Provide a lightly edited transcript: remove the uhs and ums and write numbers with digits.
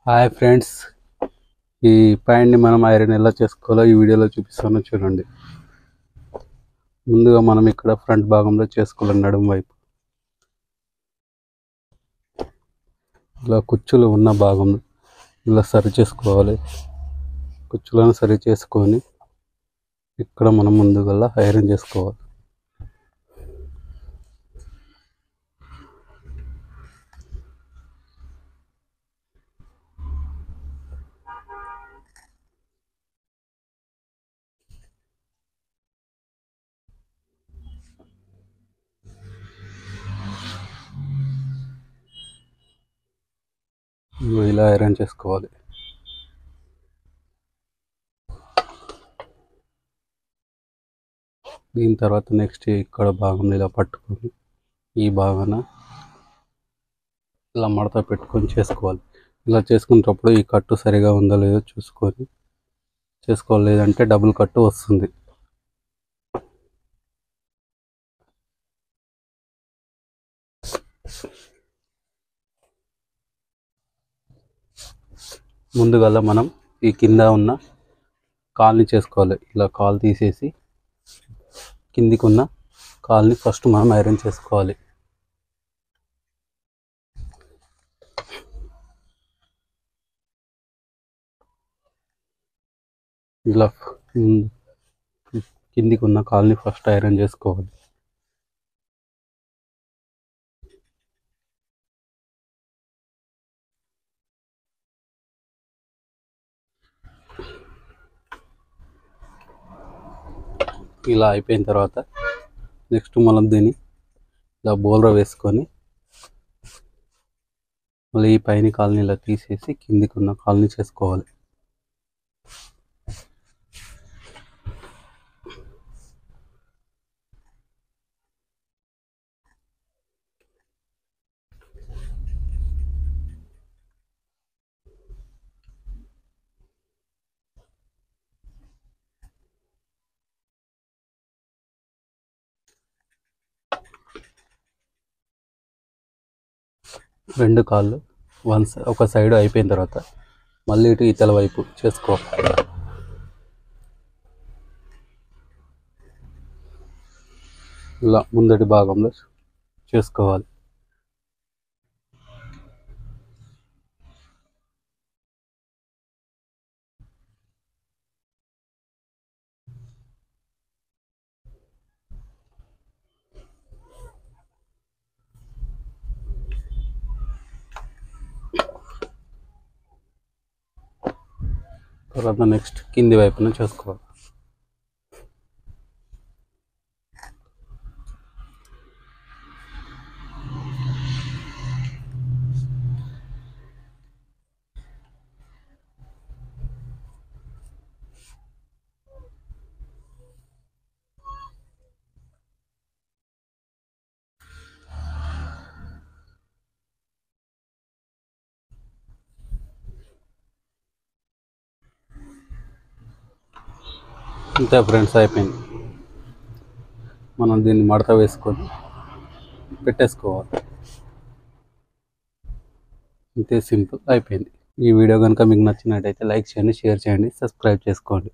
Hi friends, ఈ ప్యాంట్ని మనం iron ఎలా చేసుకోవాలో ఈ వీడియోలో చూపిస్తాను చూడండి. ముందుగా మనం ఇక్కడ ఫ్రంట్ భాగంలో చేసుకోవాలి. నడుము వైపు ఇలా కుచ్చులు ఉన్న భాగంలో ఇలా సరి చేసుకోవాలి. కుచ్చులను సరి చేసుకొని ఇక్కడ మనం ముందుగా ఐరన్ చేసుకోవాలి. ఇలా ఐరన్ చేసుకోవాలి. దీని తర్వాత నెక్స్ట్ ఇక్కడ భాగంలో ఇలా పట్టుకొని ఈ భాగాన ఇలా మడత పెట్టుకొని చేసుకోవాలి. ఇలా చేసుకునేటప్పుడు ఈ కట్టు సరిగా ఉందో లేదో చూసుకొని చేసుకోవాలి, లేదంటే డబుల్ కట్టు వస్తుంది. ముందుగా మనం ఈ కింద ఉన్న కాల్ని చేసుకోవాలి. ఇలా కాల్ తీసేసి కిందికి ఉన్న కాల్ని ఫస్ట్ మనం ఐరన్ చేసుకోవాలి. ఇలా కిందికి ఉన్న కాల్ని ఫస్ట్ ఐరన్ చేసుకోవాలి. ఇలా అయిపోయిన తర్వాత నెక్స్ట్ మనం దీన్ని ఇలా బోల్రా వేసుకొని మళ్ళీ ఈ పైన కాల్ని ఇలా తీసేసి కిందికి ఉన్న కాల్ని చేసుకోవాలి. రెండు కాళ్ళు ఒక సైడ్ అయిపోయిన తర్వాత మళ్ళీ ఇటు ఇతల వైపు చేసుకోవాలి. ఇలా ముందటి భాగంలో చేసుకోవాలి. తర్వాత నెక్స్ట్ కింది వైపున చేసుకోవాలి. అంతే ఫ్రెండ్స్, అయిపోయింది. మనం దీన్ని మడత వేసుకొని పెట్టేసుకోవాలి. ఇంతే, సింపుల్, అయిపోయింది. ఈ వీడియో కనుక మీకు నచ్చినట్టయితే లైక్ చేయండి, షేర్ చేయండి, సబ్స్క్రైబ్ చేసుకోండి.